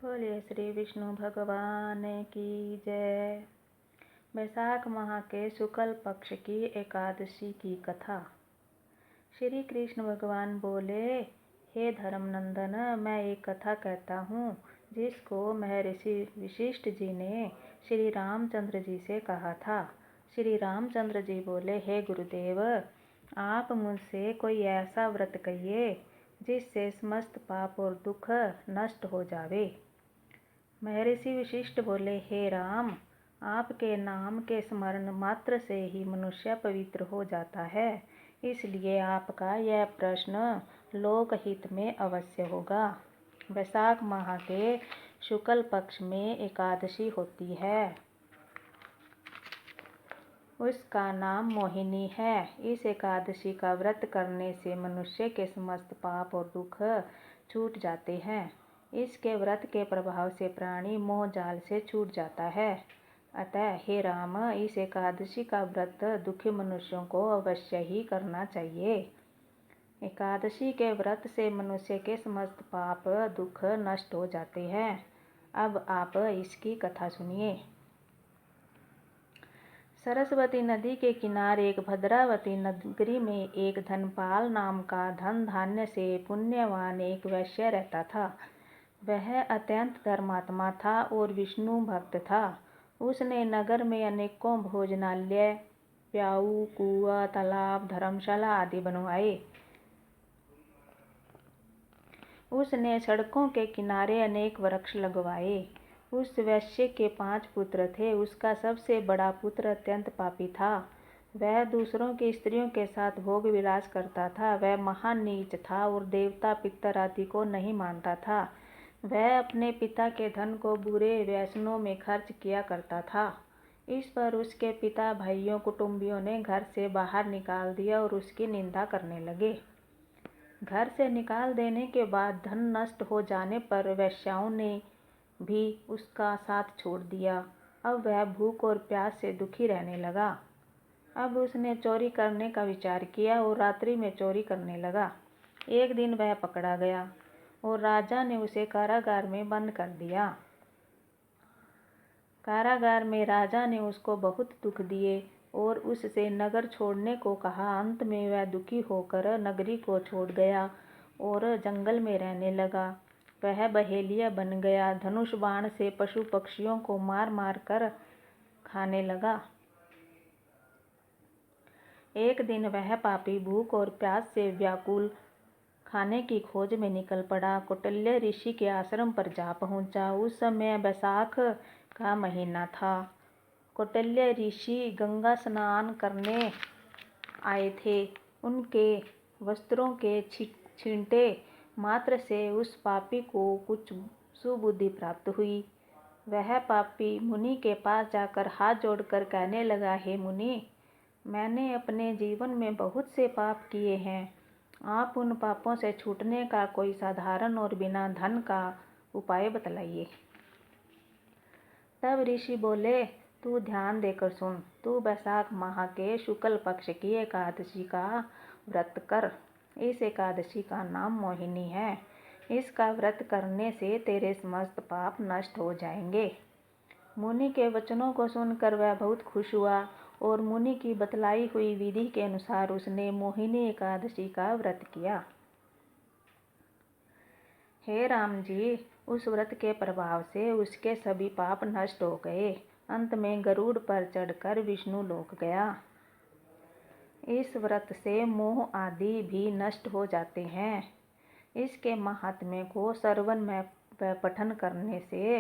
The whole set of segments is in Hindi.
बोलिए श्री विष्णु भगवान की जय। वैशाख माह के शुक्ल पक्ष की एकादशी की कथा। श्री कृष्ण भगवान बोले, हे धर्मनंदन, मैं एक कथा कहता हूँ जिसको महर्षि वशिष्ठ जी ने श्री रामचंद्र जी से कहा था। श्री रामचंद्र जी बोले, हे गुरुदेव, आप मुझसे कोई ऐसा व्रत कहिए जिससे समस्त पाप और दुख नष्ट हो जावे। महर्षि वशिष्ठ बोले, हे राम, आपके नाम के स्मरण मात्र से ही मनुष्य पवित्र हो जाता है, इसलिए आपका यह प्रश्न लोकहित में अवश्य होगा। वैशाख माह के शुक्ल पक्ष में एकादशी होती है, उसका नाम मोहिनी है। इस एकादशी का व्रत करने से मनुष्य के समस्त पाप और दुख छूट जाते हैं। इसके व्रत के प्रभाव से प्राणी मोह जाल से छूट जाता है। अतः हे राम, इस एकादशी का व्रत दुखी मनुष्यों को अवश्य ही करना चाहिए। एकादशी के व्रत से मनुष्य के समस्त पाप दुख नष्ट हो जाते हैं। अब आप इसकी कथा सुनिए। सरस्वती नदी के किनारे एक भद्रावती नगरी में एक धनपाल नाम का धन धान्य से पुण्यवान एक वैश्य रहता था। वह अत्यंत धर्मात्मा था और विष्णु भक्त था। उसने नगर में अनेकों भोजनालय, प्याऊ, कुआं, तालाब, धर्मशाला आदि बनवाए। उसने सड़कों के किनारे अनेक वृक्ष लगवाए। उस वैश्य के 5 पुत्र थे। उसका सबसे बड़ा पुत्र अत्यंत पापी था। वह दूसरों की स्त्रियों के साथ भोग विलास करता था। वह महान नीच था और देवता पितर आदि को नहीं मानता था। वह अपने पिता के धन को बुरे व्यसनों में खर्च किया करता था। इस पर उसके पिता, भाइयों, कुटुंबियों ने घर से बाहर निकाल दिया और उसकी निंदा करने लगे। घर से निकाल देने के बाद धन नष्ट हो जाने पर वेश्याओं ने भी उसका साथ छोड़ दिया। अब वह भूख और प्यास से दुखी रहने लगा। अब उसने चोरी करने का विचार किया और रात्रि में चोरी करने लगा। एक दिन वह पकड़ा गया और राजा ने उसे कारागार में बंद कर दिया। कारागार में राजा ने उसको बहुत दुख दिए और उससे नगर छोड़ने को कहा। अंत में वह दुखी होकर नगरी को छोड़ गया और जंगल में रहने लगा। वह बहेलिया बन गया। धनुष बाण से पशु पक्षियों को मार मार कर खाने लगा। एक दिन वह पापी भूख और प्यास से व्याकुल खाने की खोज में निकल पड़ा। कौटिल्य ऋषि के आश्रम पर जा पहुंचा। उस समय बैसाख का महीना था। कौटिल्य ऋषि गंगा स्नान करने आए थे। उनके वस्त्रों के छींटे मात्र से उस पापी को कुछ सुबुद्धि प्राप्त हुई। वह पापी मुनि के पास जाकर हाथ जोड़कर कहने लगा, हे मुनि, मैंने अपने जीवन में बहुत से पाप किए हैं। आप उन पापों से छूटने का कोई साधारण और बिना धन का उपाय बतलाइए। तब ऋषि बोले, तू ध्यान देकर सुन। तू वैशाख माह के शुक्ल पक्ष की एकादशी का व्रत कर। इस एकादशी का नाम मोहिनी है। इसका व्रत करने से तेरे समस्त पाप नष्ट हो जाएंगे। मुनि के वचनों को सुनकर वह बहुत खुश हुआ और मुनि की बतलाई हुई विधि के अनुसार उसने मोहिनी एकादशी का व्रत किया। हे राम जी, उस व्रत के प्रभाव से उसके सभी पाप नष्ट हो गए। अंत में गरुड़ पर चढ़कर विष्णु लोक गया। इस व्रत से मोह आदि भी नष्ट हो जाते हैं। इसके महात्म्य को श्रवण में पठन करने से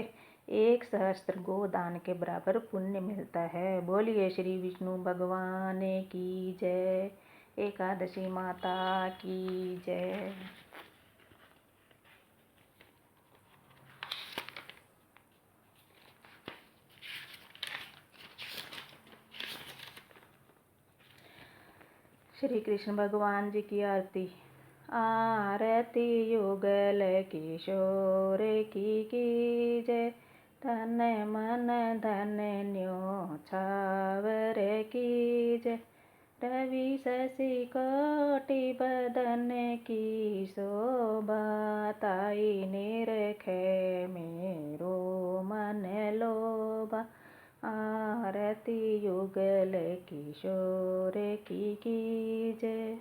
1 सहस्त्र गोदान के बराबर पुण्य मिलता है। बोलिए श्री विष्णु भगवान की जय। एकादशी माता की जय। श्री कृष्ण भगवान जी की आरती। आरती युगल किशोर की जय। तन मन धन न्योछावर की जय। रवि शशि कोटि बदन की शोभा। ताई निरखे में आरती युगल किशोर की जय।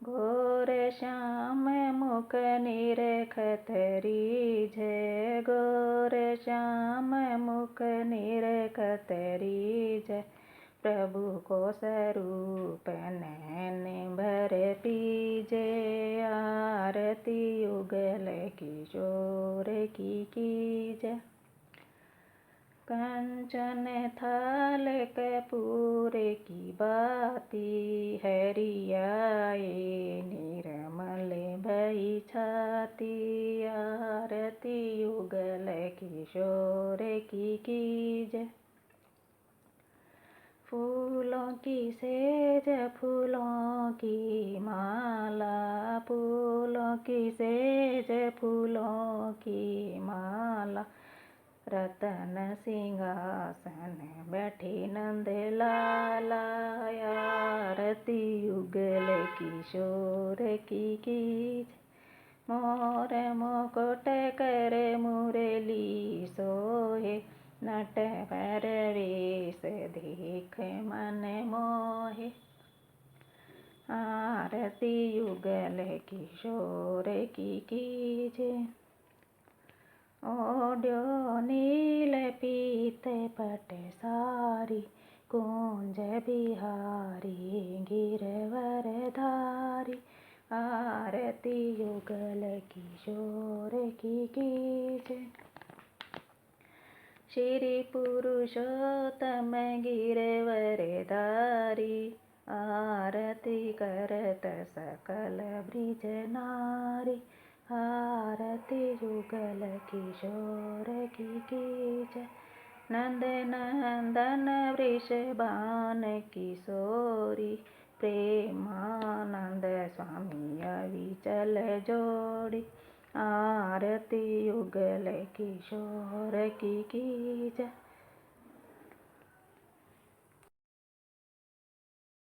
घोर श्याम मुख निरखतरी जय। घोर श्याम मुख निरखतरी जय। प्रभु को स्वरूप नैन भर पीजे। आरती युगल किशोर की जय। कंचन थाल कपूर की बाती हरियाए निर्मल भई छाती। आरती युगल किशोर की जय। फूलों की सेज फूलों की माला। फूलों की सेज फूलों की माला। रतन सिंहासन बैठी नंद लाला। आरती युगल किशोर की जय। मोर मुकुट कर मुरली सोहे। नट पर वेश देख मन मोहे। आरती युगल किशोर की जय। ओढ़्यो नील पीत पट सारी। कुंज बिहारी गिरवर धारी। आरती युगल किशोर की जय। श्री पुरुषोत्तम गिरवर धारी। आरती करत सकल ब्रिज नारी। आरती युगल किशोर की जय। नंद नंदन वृषभान किशोरी। प्रेमानंद स्वामी अविचल जोड़ी। आरती युगल किशोर की जय।